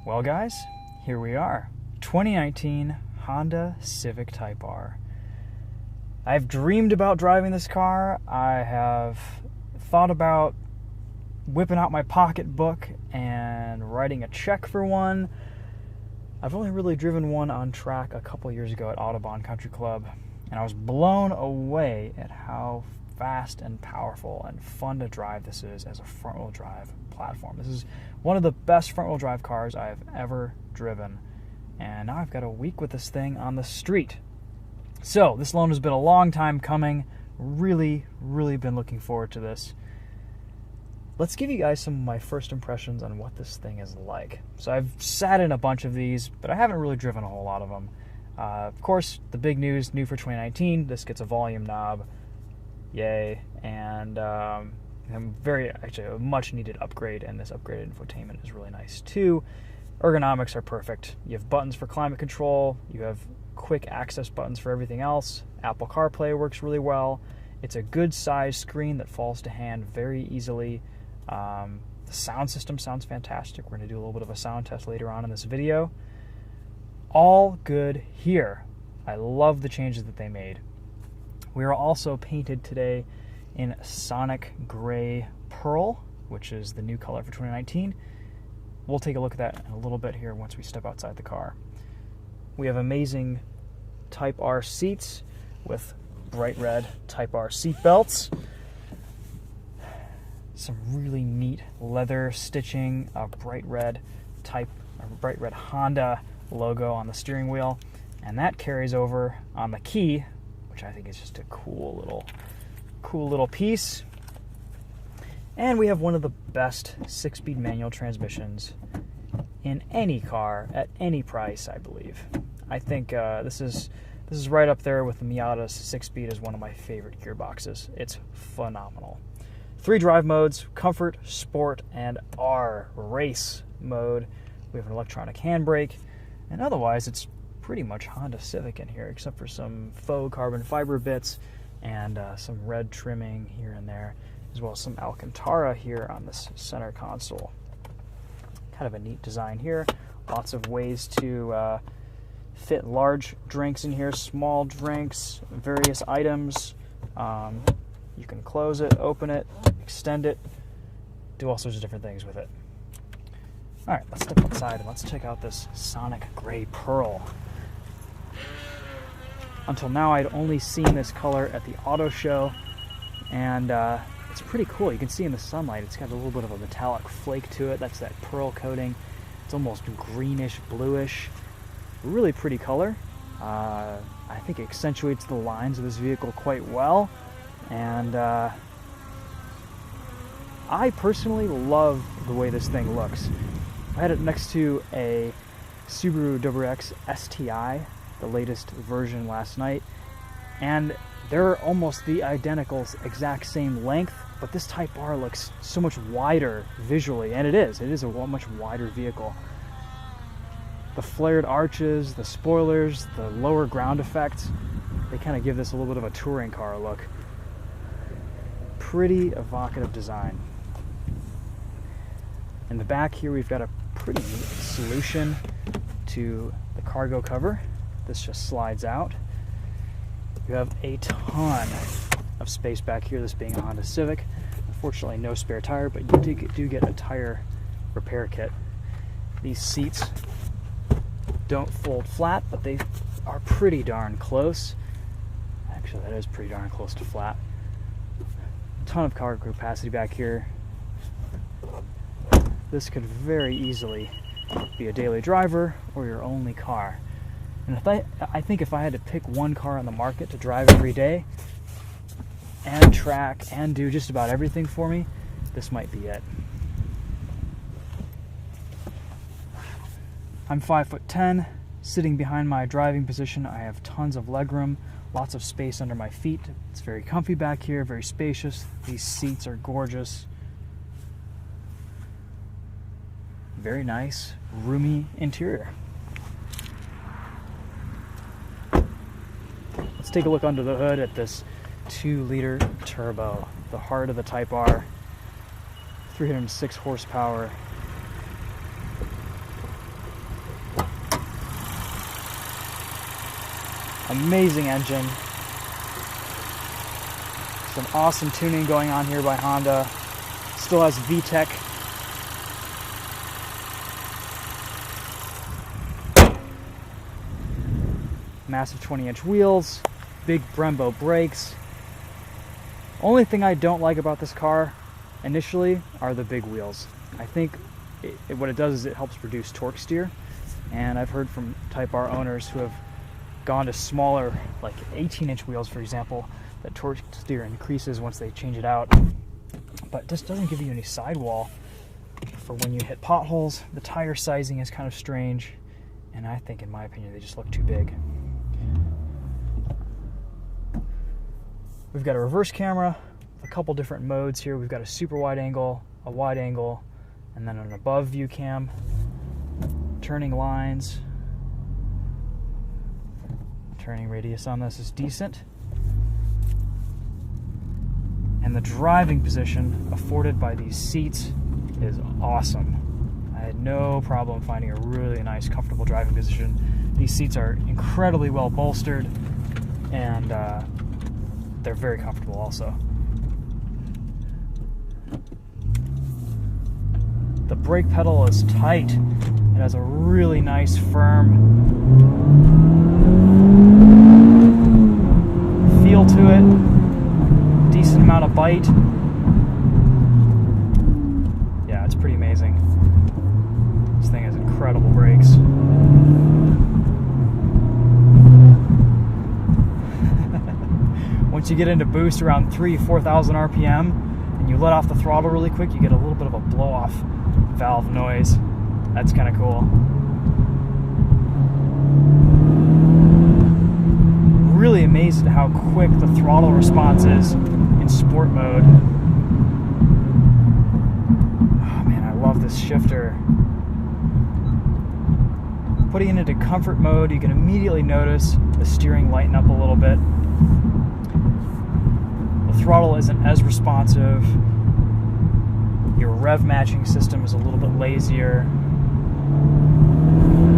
Well guys, here we are, 2019 Honda Civic Type R. I've dreamed about driving this car. I have thought about whipping out my pocketbook and writing a check for one. I've only really driven one on track a couple years ago at Audubon Country Club, and I was blown away at how fast and powerful and fun to drive this is as a front-wheel drive platform. This is one of the best front-wheel drive cars I've ever driven, and now I've got a week with this thing on the street. So this loan has been a long time coming. Really been looking forward to this. Let's give you guys some of my first impressions on what this thing is like. So I've sat in a bunch of these, but I haven't really driven a whole lot of them. Of course, the big news, new for 2019, this gets a volume knob. Yay. And actually a much needed upgrade, and this upgraded infotainment is really nice too. Ergonomics are perfect. You have buttons for climate control, you have quick access buttons for everything else. Apple CarPlay works really well. It's a good size screen that falls to hand very easily. The sound system sounds fantastic. We're going to do a little bit of a sound test later on in this video. All good here. I love the changes that they made. We are also painted today in Sonic Gray Pearl, which is the new color for 2019. We'll take a look at that in a little bit here once we step outside the car. We have amazing Type R seats with bright red Type R seat belts. Some really neat leather stitching, a bright red Honda logo on the steering wheel, and that carries over on the key, which I think is just a cool little piece. And we have one of the best 6-speed manual transmissions in any car at any price, I believe. I think this is right up there with the Miata's 6-speed as one of my favorite gearboxes. It's phenomenal. 3 drive modes: Comfort, Sport, and R, Race mode. We have an electronic handbrake, and otherwise it's pretty much Honda Civic in here, except for some faux carbon fiber bits and some red trimming here and there, as well as some Alcantara here on this center console. Kind of a neat design here. Lots of ways to fit large drinks in here, small drinks, various items. You can close it, open it, extend it, do all sorts of different things with it. All right, let's step outside and let's check out this Sonic Gray Pearl. Until now, I'd only seen this color at the auto show, and it's pretty cool. You can see in the sunlight, it's got a little bit of a metallic flake to it. That's that pearl coating. It's almost greenish, bluish. Really pretty color. I think it accentuates the lines of this vehicle quite well, and I personally love the way this thing looks. I had it next to a Subaru WRX STI, the latest version, last night, and they're almost the identical, exact same length, but this Type R looks so much wider visually, and it is a much wider vehicle. The flared arches, the spoilers, the lower ground effects, they kind of give this a little bit of a touring car look. Pretty evocative design. In the back here, we've got a pretty neat solution to the cargo cover. This just slides out. You have a ton of space back here, this being a Honda Civic. Unfortunately, no spare tire, but you do get a tire repair kit. These seats don't fold flat, but they are pretty darn close. Actually, that is pretty darn close to flat. Ton of cargo capacity back here. This could very easily be a daily driver or your only car. And I think if I had to pick one car on the market to drive every day and track and do just about everything for me, this might be it. I'm 5'10", sitting behind my driving position. I have tons of legroom, lots of space under my feet. It's very comfy back here, very spacious. These seats are gorgeous. Very nice, roomy interior. Let's take a look under the hood at this 2-liter turbo, the heart of the Type R, 306 horsepower, Amazing engine. Some awesome tuning going on here by Honda. Still has VTEC. Massive 20-inch wheels, big Brembo brakes. Only thing I don't like about this car initially are the big wheels. I think what it does is it helps reduce torque steer, and I've heard from Type R owners who have gone to smaller, like 18-inch wheels, for example, that torque steer increases once they change it out. But this doesn't give you any sidewall for when you hit potholes. The tire sizing is kind of strange, and I think, in my opinion, they just look too big. We've got a reverse camera, a couple different modes here. We've got a super wide angle, a wide angle, and then an above view cam. Turning lines. Turning radius on this is decent. And the driving position afforded by these seats is awesome. I had no problem finding a really nice, comfortable driving position. These seats are incredibly well bolstered, and they're very comfortable also. The brake pedal is tight. It has a really nice, firm feel to it. Decent amount of bite. Yeah, it's pretty amazing. This thing has incredible brakes. Once you get into boost around 3,000-4,000 RPM and you let off the throttle really quick, you get a little bit of a blow-off valve noise. That's kind of cool. Really amazed at how quick the throttle response is in sport mode. Oh man, I love this shifter. Putting it into comfort mode, you can immediately notice the steering lighten up a little bit. The throttle isn't as responsive. Your rev matching system is a little bit lazier.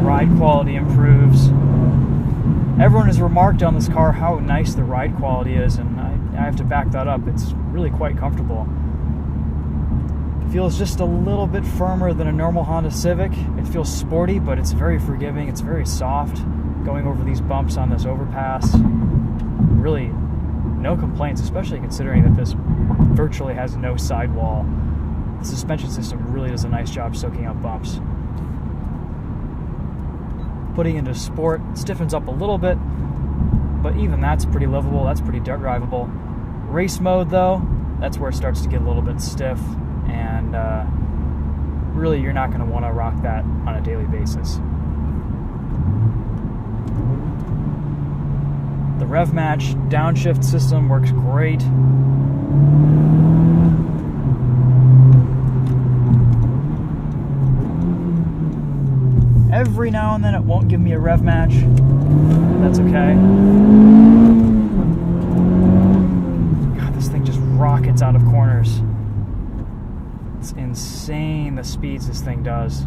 Ride quality improves. Everyone has remarked on this car how nice the ride quality is, and I have to back that up. It's really quite comfortable. It feels just a little bit firmer than a normal Honda Civic. It feels sporty, but it's very forgiving. It's very soft going over these bumps on this overpass. Really no complaints, especially considering that this virtually has no sidewall. The suspension system really does a nice job soaking up bumps. Putting into sport stiffens up a little bit, but even that's pretty livable. That's pretty drivable. Race mode, though, that's where it starts to get a little bit stiff, and really you're not going to want to rock that on a daily basis. The rev match downshift system works great. Every now and then it won't give me a rev match. That's okay. God, this thing just rockets out of corners. It's insane the speeds this thing does.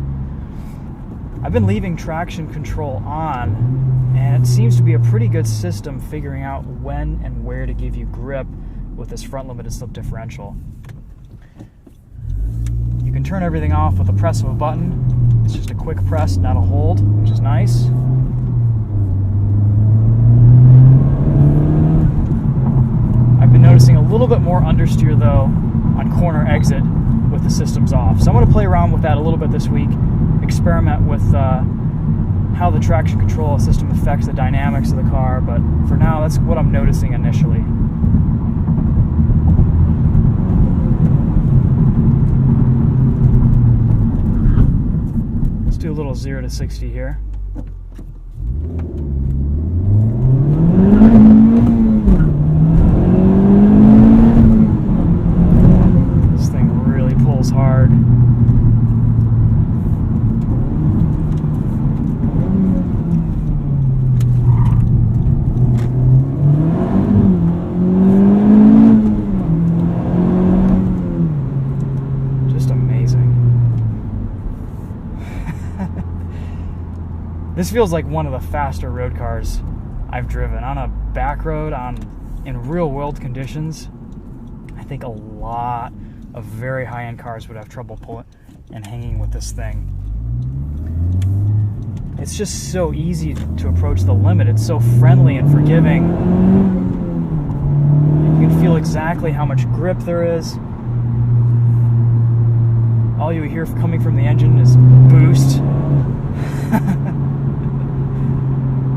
I've been leaving traction control on, and it seems to be a pretty good system figuring out when and where to give you grip with this front limited slip differential. You can turn everything off with the press of a button. It's just a quick press, not a hold, which is nice. I've been noticing a little bit more understeer though on corner exit with the systems off. So I'm going to play around with that a little bit this week, experiment with how the traction control system affects the dynamics of the car, but for now that's what I'm noticing initially. Let's do a little 0 to 60 here. This thing really pulls hard. This feels like one of the faster road cars I've driven on a back road in real world conditions. I think a lot of very high-end cars would have trouble pulling and hanging with this thing. It's just so easy to approach the limit. It's so friendly and forgiving. You can feel exactly how much grip there is. All you hear coming from the engine is boost.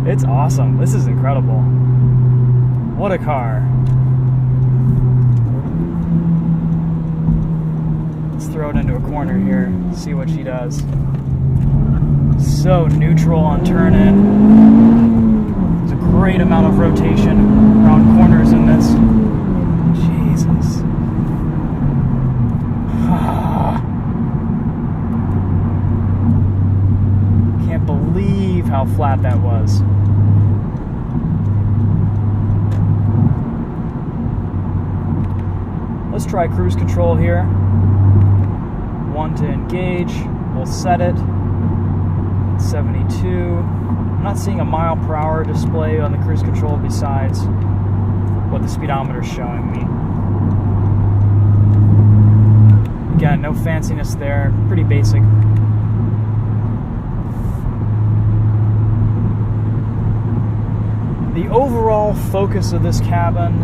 It's awesome. This is incredible. What a car. Let's throw it into a corner here, see what she does. So neutral on turn in. There's a great amount of rotation around corners in this. Jesus. Can't believe how flat that was. Let's try cruise control here. 1 to engage. We'll set it. 72. I'm not seeing a mile per hour display on the cruise control besides what the speedometer is showing me. Again, no fanciness there. Pretty basic. The overall focus of this cabin,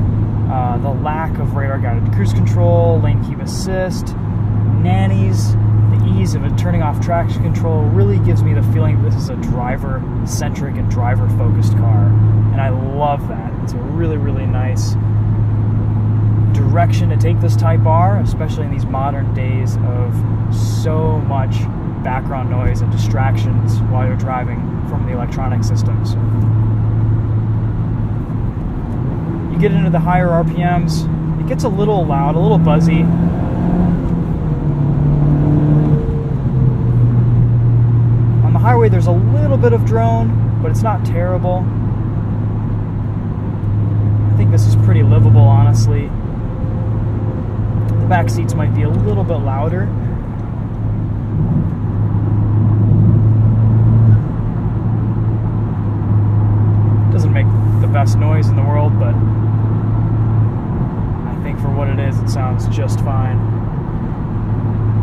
the lack of radar-guided cruise control, lane keep assist, nannies, the ease of it turning off traction control really gives me the feeling this is a driver-centric and driver-focused car. And I love that. It's a really, really nice direction to take this Type R, especially in these modern days of so much background noise and distractions while you're driving from the electronic systems. You get into the higher RPMs, it gets a little loud, a little buzzy. On the highway there's a little bit of drone, but it's not terrible. I think this is pretty livable, honestly. The back seats might be a little bit louder. Doesn't make the best noise in the world, but I think for what it is, it sounds just fine.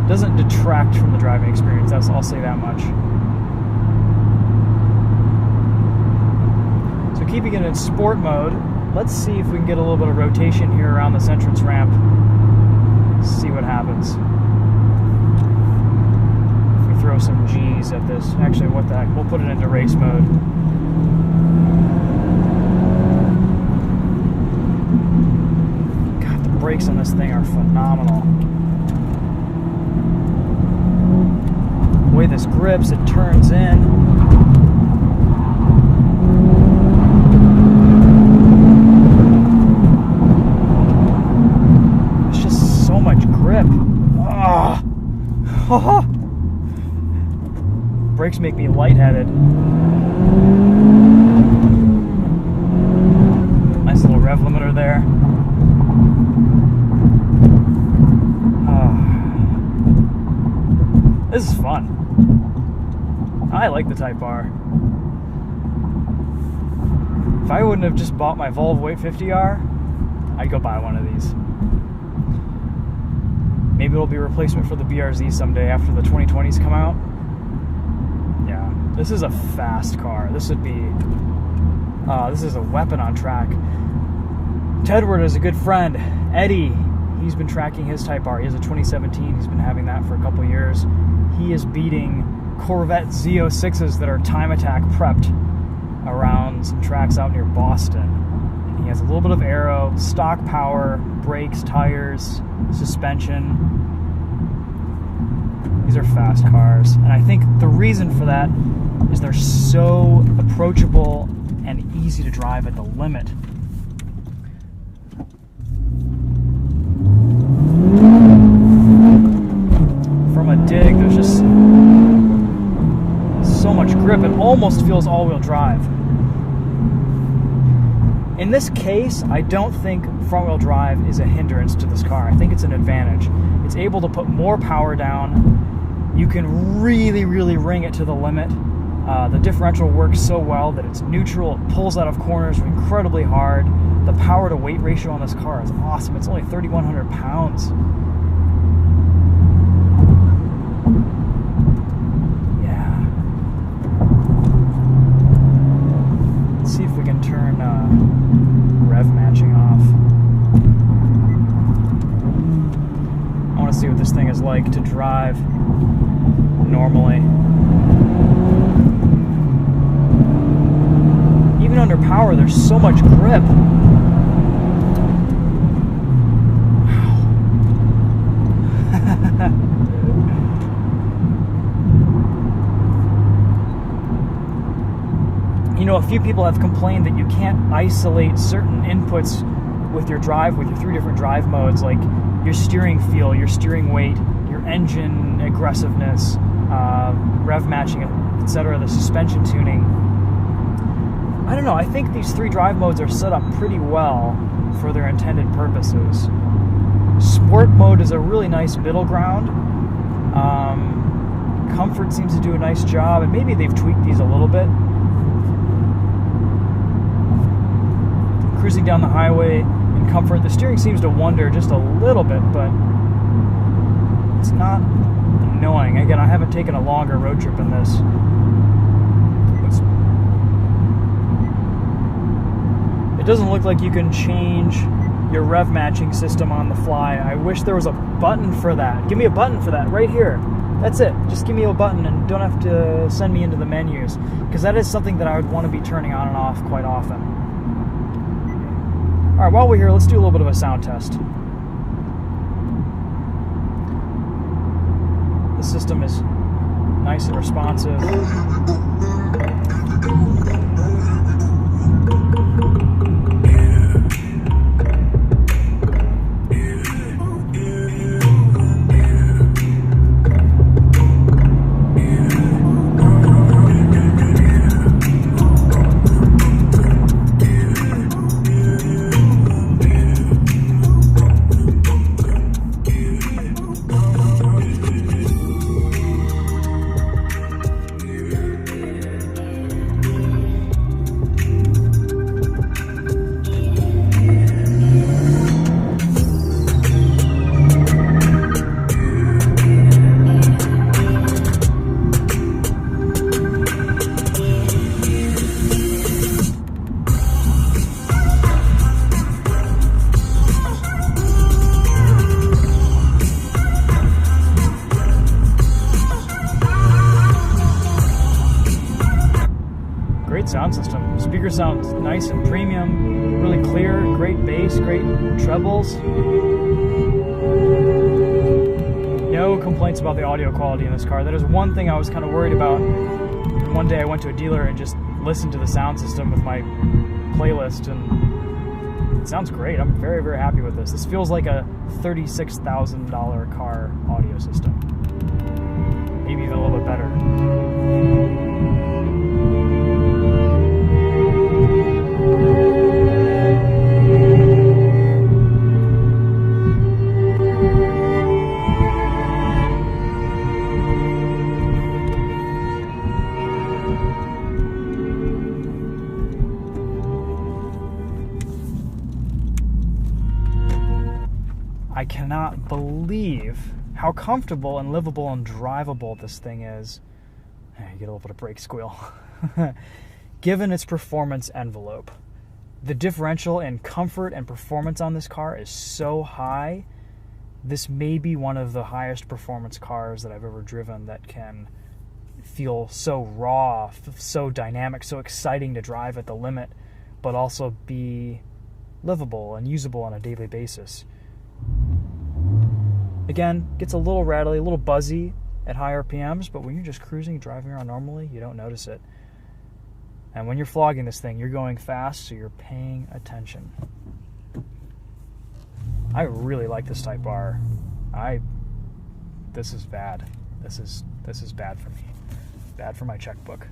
Doesn't detract from the driving experience, I'll say that much. So keeping it in sport mode, let's see if we can get a little bit of rotation here around this entrance ramp. See what happens. If we throw some G's at this, actually what the heck, we'll put it into race mode. God, the brakes on this thing are phenomenal. The way this grips, it turns in. Brakes make me lightheaded. Nice little rev limiter there. This is fun. I like the Type R. If I wouldn't have just bought my Volvo 850R, I'd go buy one of these. Maybe it'll be a replacement for the BRZ someday after the 2020s come out. Yeah, this is a fast car. This would be, this is a weapon on track. Tedward is a good friend. Eddie, he's been tracking his Type R. He has a 2017. He's been having that for a couple years. He is beating Corvette Z06s that are time attack prepped around some tracks out near Boston. He has a little bit of aero, stock power, brakes, tires, suspension. These are fast cars. And I think the reason for that is they're so approachable and easy to drive at the limit. From a dig, there's just so much grip. It almost feels all-wheel drive. In this case, I don't think front-wheel drive is a hindrance to this car. I think it's an advantage. It's able to put more power down. You can really, really ring it to the limit. The differential works so well that it's neutral. It pulls out of corners incredibly hard. The power to weight ratio on this car is awesome. It's only 3,100 pounds. Yeah. Let's see if we can turn rev matching off. I want to see what this thing is like to drive normally. Even under power, there's so much grip. You know, a few people have complained that you can't isolate certain inputs with your drive, with your 3 different drive modes, like your steering feel, your steering weight, your engine aggressiveness, rev matching, etc., the suspension tuning. I don't know, I think these 3 drive modes are set up pretty well for their intended purposes. Sport mode is a really nice middle ground. Comfort seems to do a nice job, and maybe they've tweaked these a little bit. Cruising down the highway in comfort, the steering seems to wander just a little bit, but it's not annoying. Again, I haven't taken a longer road trip in this. It doesn't look like you can change your rev matching system on the fly. I wish there was a button for that. Give me a button for that right here. That's it. Just give me a button and don't have to send me into the menus, because that is something that I would want to be turning on and off quite often. All right, while we're here, let's do a little bit of a sound test. The system is nice and responsive. Sound system. Speaker sounds nice and premium, really clear, great bass, great trebles. No complaints about the audio quality in this car. That is one thing I was kind of worried about. One day I went to a dealer and just listened to the sound system with my playlist, and it sounds great. I'm very, very happy with this. This feels like a $36,000 car audio system. Maybe even a little bit better. I cannot believe how comfortable and livable and drivable this thing is. You get a little bit of brake squeal. Given its performance envelope, the differential in comfort and performance on this car is so high. This may be one of the highest performance cars that I've ever driven that can feel so raw, so dynamic, so exciting to drive at the limit, but also be livable and usable on a daily basis. Again, gets a little rattly, a little buzzy at high RPMs, but when you're just cruising, driving around normally, you don't notice it. And when you're flogging this thing, you're going fast, so you're paying attention. I really like this Type R. This is bad. This is bad for me. Bad for my checkbook.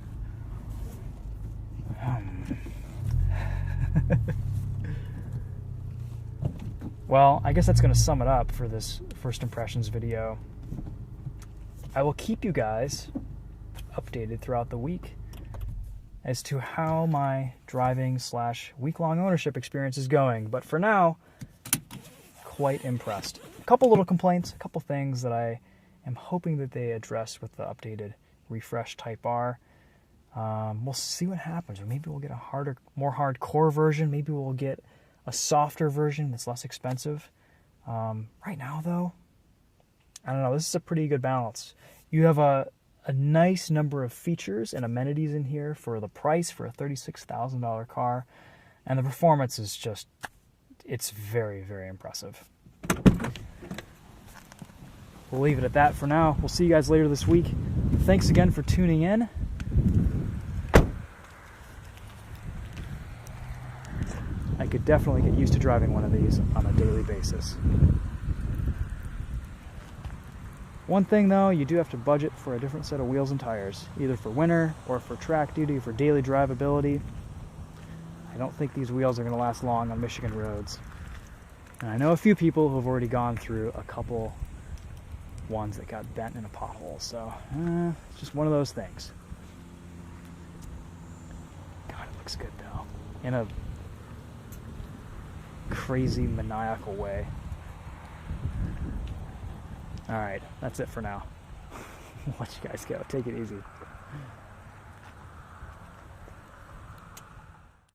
Well, I guess that's going to sum it up for this first impressions video. I will keep you guys updated throughout the week as to how my driving / week-long ownership experience is going. But for now, quite impressed. A couple little complaints, a couple things that I am hoping that they address with the updated refresh Type R. We'll see what happens. Or maybe we'll get a harder, more hardcore version. Maybe we'll get a softer version that's less expensive. Right now, though, I don't know. This is a pretty good balance. You have a nice number of features and amenities in here for the price for a $36,000 car. And the performance is just, it's very, very impressive. We'll leave it at that for now. We'll see you guys later this week. Thanks again for tuning in. I could definitely get used to driving one of these on a daily basis. One thing though, you do have to budget for a different set of wheels and tires, either for winter or for track duty, for daily drivability. I don't think these wheels are going to last long on Michigan roads. And I know a few people who have already gone through a couple ones that got bent in a pothole, so it's just one of those things. God, it looks good though, in a crazy maniacal way. Alright, that's it for now. I'll let you guys go. Take it easy.